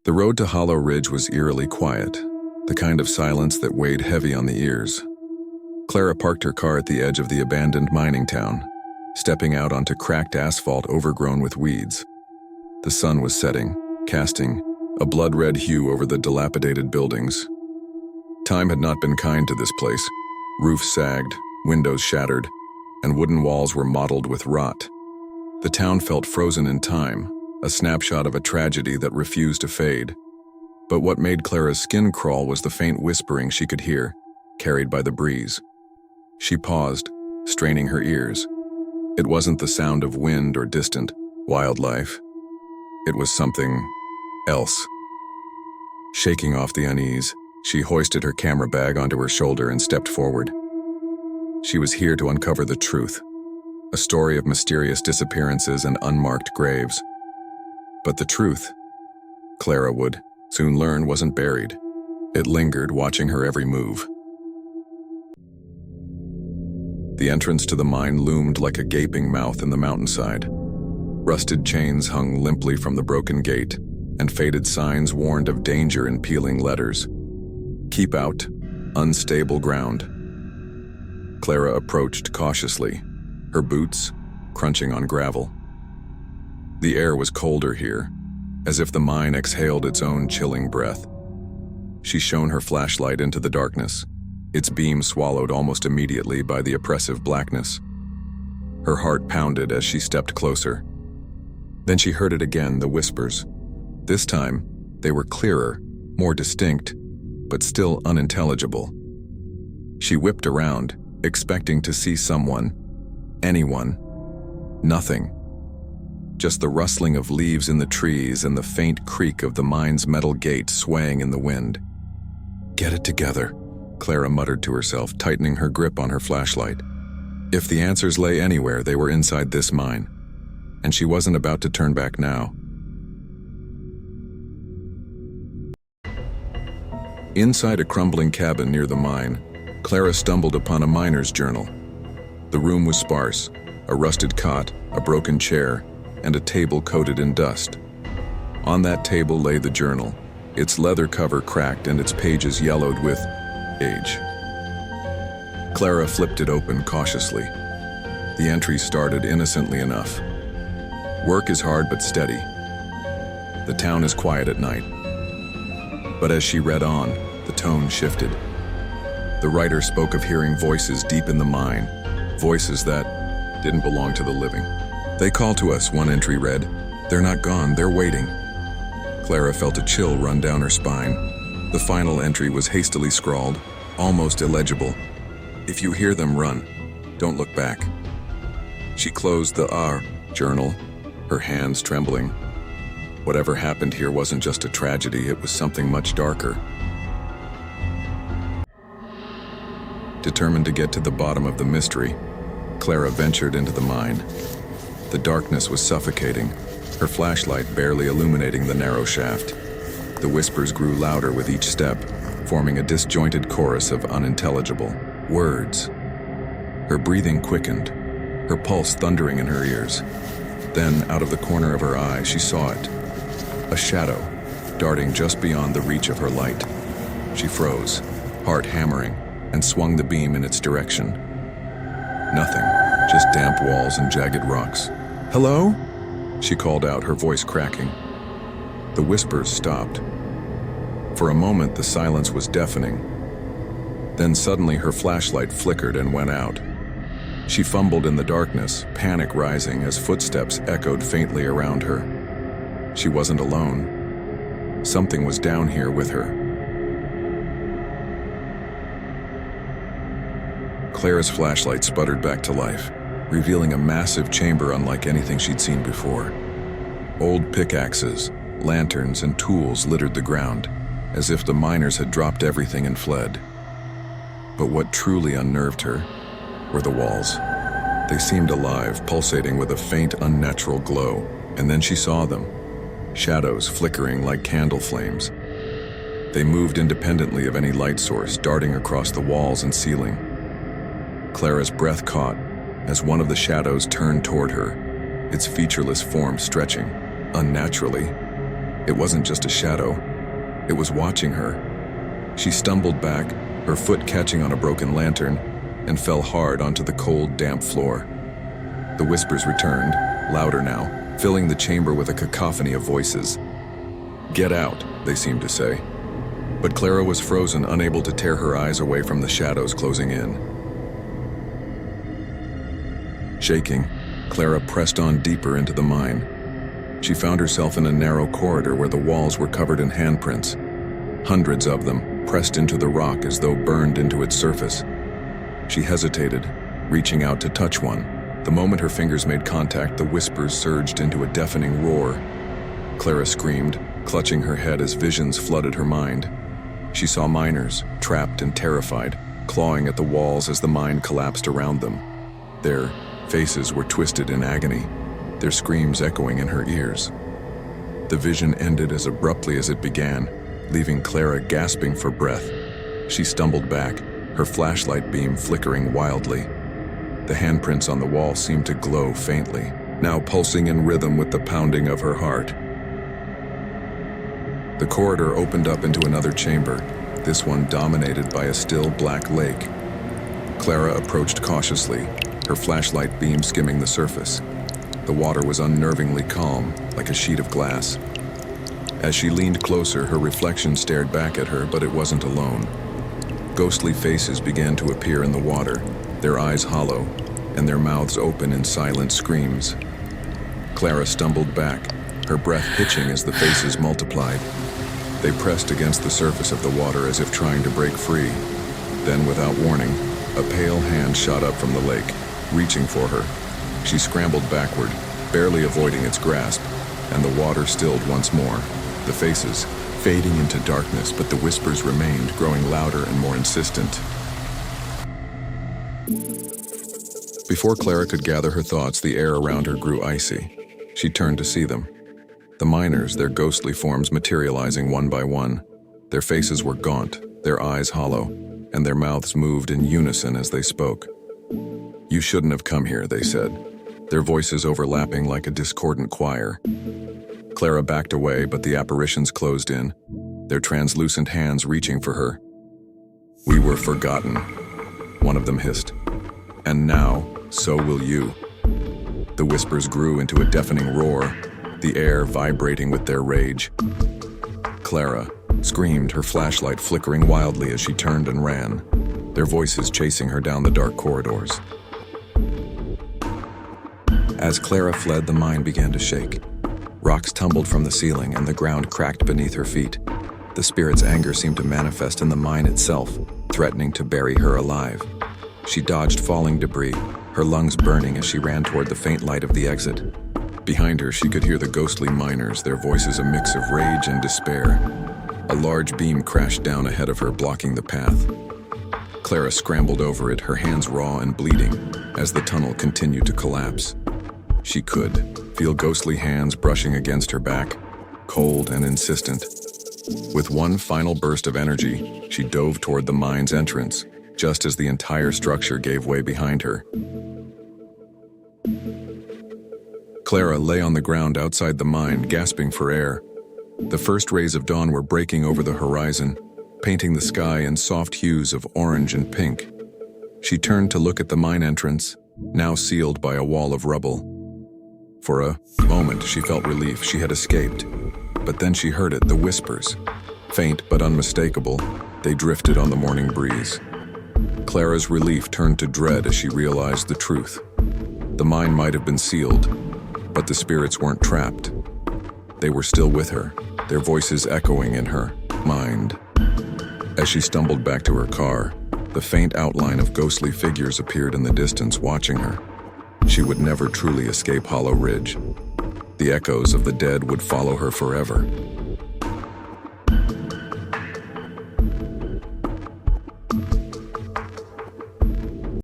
The road to Hollow Ridge was eerily quiet, the kind of silence that weighed heavy on the ears. Clara parked her car at the edge of the abandoned mining town, stepping out onto cracked asphalt overgrown with weeds. The sun was setting, casting a blood-red hue over the dilapidated buildings. Time had not been kind to this place. Roofs sagged, windows shattered, and wooden walls were mottled with rot. The town felt frozen in time, a snapshot of a tragedy that refused to fade. But what made Clara's skin crawl was the faint whispering she could hear, carried by the breeze. She paused, straining her ears. It wasn't the sound of wind or distant wildlife. It was something else. Shaking off the unease, she hoisted her camera bag onto her shoulder and stepped forward. She was here to uncover the truth, a story of mysterious disappearances and unmarked graves. But the truth, Clara would soon learn, wasn't buried. It lingered, watching her every move. The entrance to the mine loomed like a gaping mouth in the mountainside. Rusted chains hung limply from the broken gate, and faded signs warned of danger in peeling letters. "Keep out, unstable ground." Clara approached cautiously, her boots crunching on gravel. The air was colder here, as if the mine exhaled its own chilling breath. She shone her flashlight into the darkness, its beam swallowed almost immediately by the oppressive blackness. Her heart pounded as she stepped closer. Then she heard it again, the whispers. This time, they were clearer, more distinct, but still unintelligible. She whipped around, expecting to see someone, anyone. Nothing. Just the rustling of leaves in the trees and the faint creak of the mine's metal gate swaying in the wind. "Get it together," Clara muttered to herself, tightening her grip on her flashlight. If the answers lay anywhere, they were inside this mine, and she wasn't about to turn back now. Inside a crumbling cabin near the mine, Clara stumbled upon a miner's journal. The room was sparse, a rusted cot, a broken chair, and a table coated in dust. On that table lay the journal, its leather cover cracked and its pages yellowed with age. Clara flipped it open cautiously. The entry started innocently enough. "Work is hard but steady. The town is quiet at night." But as she read on, the tone shifted. The writer spoke of hearing voices deep in the mine, voices that didn't belong to the living. "They call to us," one entry read. "They're not gone, they're waiting." Clara felt a chill run down her spine. The final entry was hastily scrawled, almost illegible. "If you hear them, run. Don't look back." She closed the journal, her hands trembling. Whatever happened here wasn't just a tragedy, it was something much darker. Determined to get to the bottom of the mystery, Clara ventured into the mine. The darkness was suffocating, her flashlight barely illuminating the narrow shaft. The whispers grew louder with each step, forming a disjointed chorus of unintelligible words. Her breathing quickened, her pulse thundering in her ears. Then, out of the corner of her eye, she saw it. A shadow, darting just beyond the reach of her light. She froze, heart hammering, and swung the beam in its direction. Nothing, just damp walls and jagged rocks. "Hello?" she called out, her voice cracking. The whispers stopped. For a moment, the silence was deafening. Then suddenly her flashlight flickered and went out. She fumbled in the darkness, panic rising as footsteps echoed faintly around her. She wasn't alone. Something was down here with her. Clara's flashlight sputtered back to life, revealing a massive chamber unlike anything she'd seen before. Old pickaxes, lanterns, and tools littered the ground, as if the miners had dropped everything and fled. But what truly unnerved her were the walls. They seemed alive, pulsating with a faint, unnatural glow, and then she saw them. Shadows flickering like candle flames. They moved independently of any light source, darting across the walls and ceiling. Clara's breath caught as one of the shadows turned toward her, its featureless form stretching, unnaturally. It wasn't just a shadow. It was watching her. She stumbled back, her foot catching on a broken lantern, and fell hard onto the cold, damp floor. The whispers returned, louder now, filling the chamber with a cacophony of voices. "Get out," they seemed to say. But Clara was frozen, unable to tear her eyes away from the shadows closing in. Shaking, Clara pressed on deeper into the mine. She found herself in a narrow corridor where the walls were covered in handprints, hundreds of them pressed into the rock as though burned into its surface. She hesitated, reaching out to touch one. The moment her fingers made contact, the whispers surged into a deafening roar. Clara screamed, clutching her head as visions flooded her mind. She saw miners, trapped and terrified, clawing at the walls as the mine collapsed around them. Their faces were twisted in agony, their screams echoing in her ears. The vision ended as abruptly as it began, leaving Clara gasping for breath. She stumbled back, her flashlight beam flickering wildly. The handprints on the wall seemed to glow faintly, now pulsing in rhythm with the pounding of her heart. The corridor opened up into another chamber, this one dominated by a still black lake. Clara approached cautiously, her flashlight beam skimming the surface. The water was unnervingly calm, like a sheet of glass. As she leaned closer, her reflection stared back at her, but it wasn't alone. Ghostly faces began to appear in the water, their eyes hollow, and their mouths open in silent screams. Clara stumbled back, her breath hitching as the faces multiplied. They pressed against the surface of the water as if trying to break free. Then, without warning, a pale hand shot up from the lake, reaching for her. She scrambled backward, barely avoiding its grasp, and the water stilled once more, the faces fading into darkness, but the whispers remained, growing louder and more insistent. Before Clara could gather her thoughts, the air around her grew icy. She turned to see them. The miners, their ghostly forms materializing one by one. Their faces were gaunt, their eyes hollow, and their mouths moved in unison as they spoke. "You shouldn't have come here," they said, their voices overlapping like a discordant choir. Clara backed away, but the apparitions closed in, their translucent hands reaching for her. "We were forgotten," one of them hissed. "And now, so will you." The whispers grew into a deafening roar, the air vibrating with their rage. Clara screamed, her flashlight flickering wildly as she turned and ran, their voices chasing her down the dark corridors. As Clara fled, the mine began to shake. Rocks tumbled from the ceiling and the ground cracked beneath her feet. The spirit's anger seemed to manifest in the mine itself, threatening to bury her alive. She dodged falling debris, her lungs burning as she ran toward the faint light of the exit. Behind her, she could hear the ghostly miners, their voices a mix of rage and despair. A large beam crashed down ahead of her, blocking the path. Clara scrambled over it, her hands raw and bleeding, as the tunnel continued to collapse. She could feel ghostly hands brushing against her back, cold and insistent. With one final burst of energy, she dove toward the mine's entrance, just as the entire structure gave way behind her. Clara lay on the ground outside the mine, gasping for air. The first rays of dawn were breaking over the horizon, painting the sky in soft hues of orange and pink. She turned to look at the mine entrance, now sealed by a wall of rubble. For a moment, she felt relief. She had escaped. But then she heard it, the whispers. Faint but unmistakable, they drifted on the morning breeze. Clara's relief turned to dread as she realized the truth. The mine might have been sealed, but the spirits weren't trapped. They were still with her, their voices echoing in her mind. As she stumbled back to her car, the faint outline of ghostly figures appeared in the distance, watching her. She would never truly escape Hollow Ridge. The echoes of the dead would follow her forever,